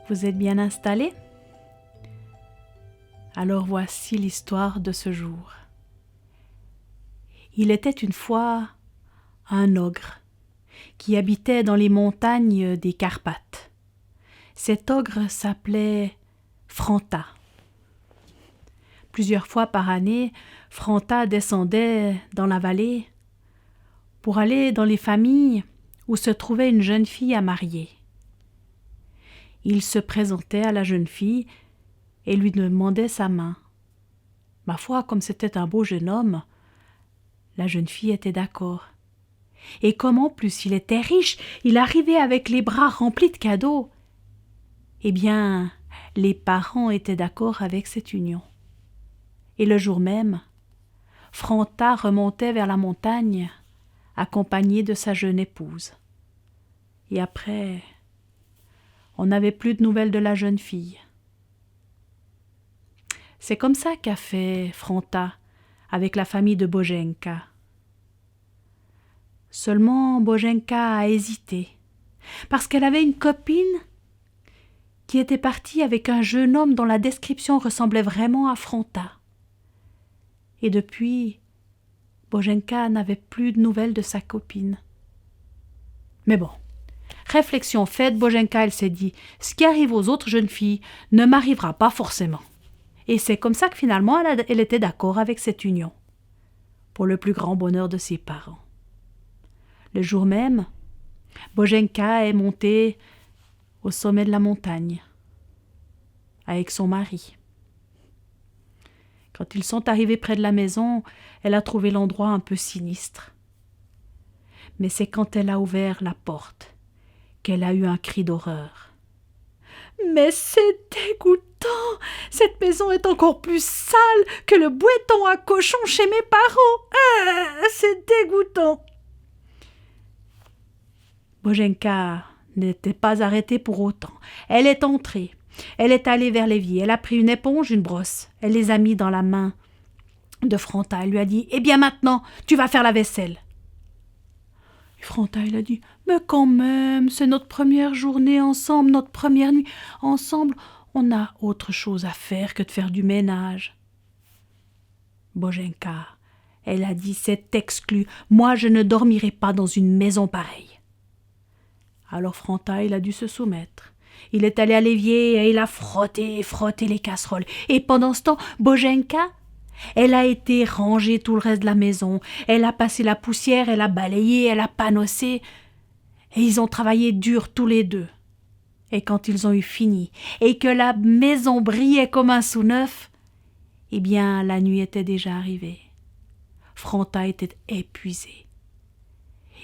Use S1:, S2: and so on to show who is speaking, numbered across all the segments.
S1: Vous êtes bien installés? Alors voici l'histoire de ce jour. Il était une fois un ogre qui habitait dans les montagnes des Carpates. Cet ogre s'appelait Franta. Plusieurs fois par année, Franta descendait dans la vallée pour aller dans les familles où se trouvait une jeune fille à marier. Il se présentait à la jeune fille et lui demandait sa main. Ma foi, comme c'était un beau jeune homme, la jeune fille était d'accord. Et comme en plus il était riche, il arrivait avec les bras remplis de cadeaux. Eh bien, les parents étaient d'accord avec cette union. Et le jour même, Franta remontait vers la montagne, accompagné de sa jeune épouse. Et après, on n'avait plus de nouvelles de la jeune fille. C'est comme ça qu'a fait Franta avec la famille de Boženka. Seulement Boženka a hésité, parce qu'elle avait une copine qui était partie avec un jeune homme dont la description ressemblait vraiment à Franta. Et depuis, Boženka n'avait plus de nouvelles de sa copine. Mais bon, réflexion faite, Boženka, elle s'est dit « Ce qui arrive aux autres jeunes filles ne m'arrivera pas forcément. » Et c'est comme ça que finalement elle était d'accord avec cette union, pour le plus grand bonheur de ses parents. Le jour même, Boženka est montée au sommet de la montagne avec son mari. Quand ils sont arrivés près de la maison, elle a trouvé l'endroit un peu sinistre. Mais c'est quand elle a ouvert la porte qu'elle a eu un cri d'horreur. « Mais c'est dégoûtant! Cette maison est encore plus sale que le bouetton à cochon chez mes parents! C'est dégoûtant! » Boženka n'était pas arrêtée pour autant. Elle est entrée. Elle est allée vers l'évier. Elle a pris une éponge, une brosse. Elle les a mis dans la main de Franta. Elle lui a dit « Eh bien maintenant, tu vas faire la vaisselle. » Et Franta, il a dit « Mais quand même, c'est notre première journée ensemble, notre première nuit ensemble. On a autre chose à faire que de faire du ménage. » Boženka, elle a dit « C'est exclu. Moi, je ne dormirai pas dans une maison pareille. » Alors Franta, il a dû se soumettre. Il est allé à l'évier et il a frotté les casseroles. Et pendant ce temps, Boženka, elle a été ranger tout le reste de la maison. Elle a passé la poussière, elle a balayé, elle a panossé. Et ils ont travaillé dur tous les deux. Et quand ils ont eu fini, et que la maison brillait comme un sou neuf, eh bien, la nuit était déjà arrivée. Franta était épuisé.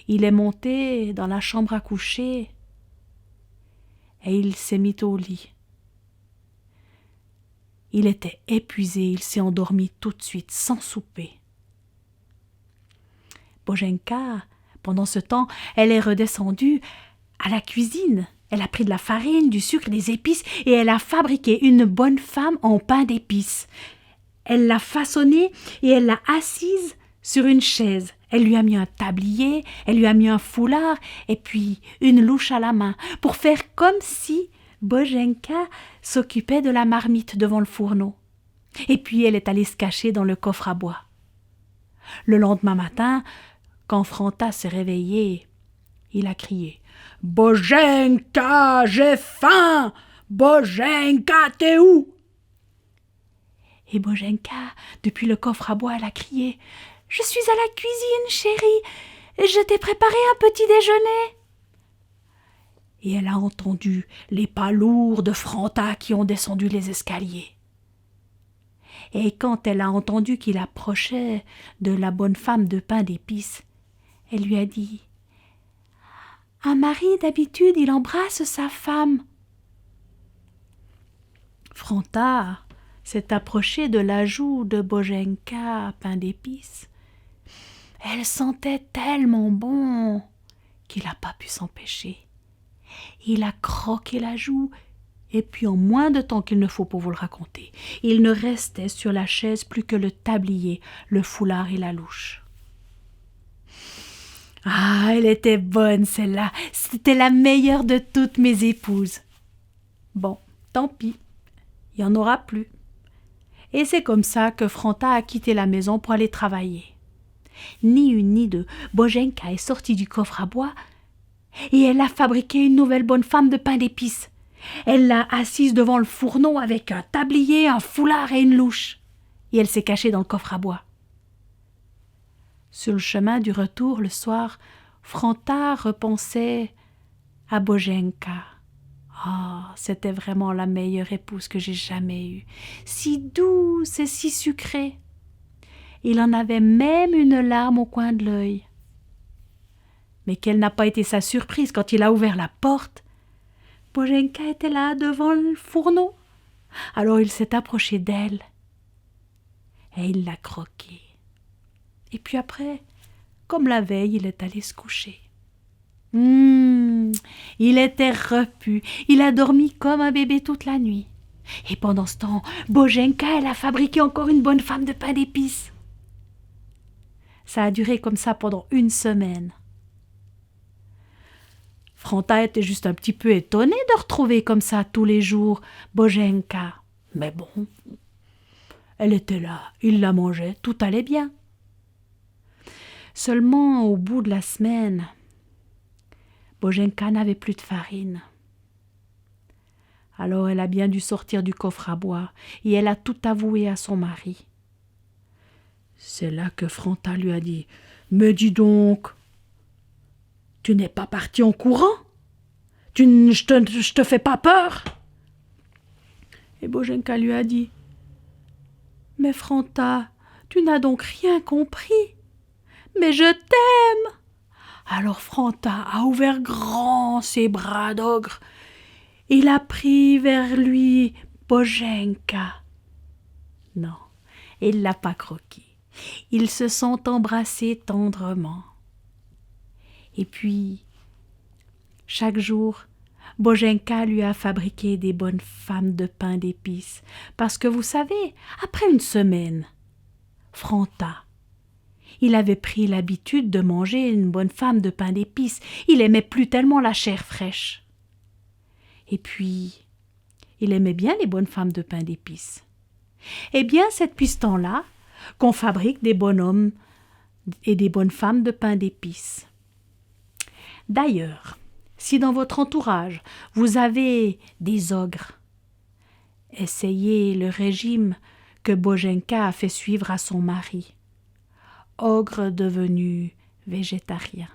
S1: Il est monté dans la chambre à coucher et il s'est mis au lit. Il était épuisé, il s'est endormi tout de suite, sans souper. Boženka, pendant ce temps, elle est redescendue à la cuisine. Elle a pris de la farine, du sucre, des épices et elle a fabriqué une bonne femme en pain d'épices. Elle l'a façonnée et elle l'a assise sur une chaise. Elle lui a mis un tablier, elle lui a mis un foulard et puis une louche à la main pour faire comme si Boženka s'occupait de la marmite devant le fourneau. Et puis elle est allée se cacher dans le coffre à bois. Le lendemain matin, quand Franta s'est réveillé, il a crié « Boženka, j'ai faim! Boženka, t'es où ?» Et Boženka, depuis le coffre à bois, elle a crié « Je suis à la cuisine, chérie. Je t'ai préparé un petit déjeuner. » Et elle a entendu les pas lourds de Franta qui ont descendu les escaliers. Et quand elle a entendu qu'il approchait de la bonne femme de pain d'épices, elle lui a dit « Un mari, d'habitude, il embrasse sa femme. » Franta s'est approchée de la joue de Boženka pain d'épices. Elle sentait tellement bon qu'il n'a pas pu s'empêcher. Il a croqué la joue et puis en moins de temps qu'il ne faut pour vous le raconter, il ne restait sur la chaise plus que le tablier, le foulard et la louche. Ah, elle était bonne celle-là, c'était la meilleure de toutes mes épouses. Bon, tant pis, il n'y en aura plus. Et c'est comme ça que Franta a quitté la maison pour aller travailler. Ni une ni deux, Boženka est sortie du coffre à bois et elle a fabriqué une nouvelle bonne femme de pain d'épices. Elle l'a assise devant le fourneau avec un tablier, un foulard et une louche. Et elle s'est cachée dans le coffre à bois. Sur le chemin du retour, le soir, Franta repensait à Boženka. Ah, c'était vraiment la meilleure épouse que j'ai jamais eue. Si douce et si sucrée. Il en avait même une larme au coin de l'œil. Mais quelle n'a pas été sa surprise quand il a ouvert la porte. Boženka était là, devant le fourneau. Alors il s'est approché d'elle et il l'a croquée. Et puis après, comme la veille, il est allé se coucher. Il était repu, il a dormi comme un bébé toute la nuit. Et pendant ce temps, Boženka, elle a fabriqué encore une bonne femme de pain d'épices. Ça a duré comme ça pendant 1 semaine. Franta était juste un petit peu étonnée de retrouver comme ça tous les jours Boženka. Mais bon, elle était là, il la mangeait, tout allait bien. Seulement, au bout de la semaine, Boženka n'avait plus de farine. Alors elle a bien dû sortir du coffre à bois et elle a tout avoué à son mari. C'est là que Franta lui a dit « Mais dis donc, tu n'es pas parti en courant? Je te fais pas peur ?» Et Boženka lui a dit « Mais Franta, tu n'as donc rien compris. Mais je t'aime !» Alors Franta a ouvert grand ses bras d'ogre. Il a pris vers lui Boženka. Non, il l'a pas croqué. Ils se sont embrassés tendrement. Et puis, chaque jour, Boženka lui a fabriqué des bonnes femmes de pain d'épices. Parce que vous savez, après 1 semaine, Franta, il avait pris l'habitude de manger une bonne femme de pain d'épices. Il aimait plus tellement la chair fraîche. Et puis, il aimait bien les bonnes femmes de pain d'épices. Eh bien, c'est depuis ce temps-là qu'on fabrique des bonshommes et des bonnes femmes de pain d'épices. D'ailleurs, si dans votre entourage, vous avez des ogres, essayez le régime que Boženka a fait suivre à son mari. Ogre devenu végétarien.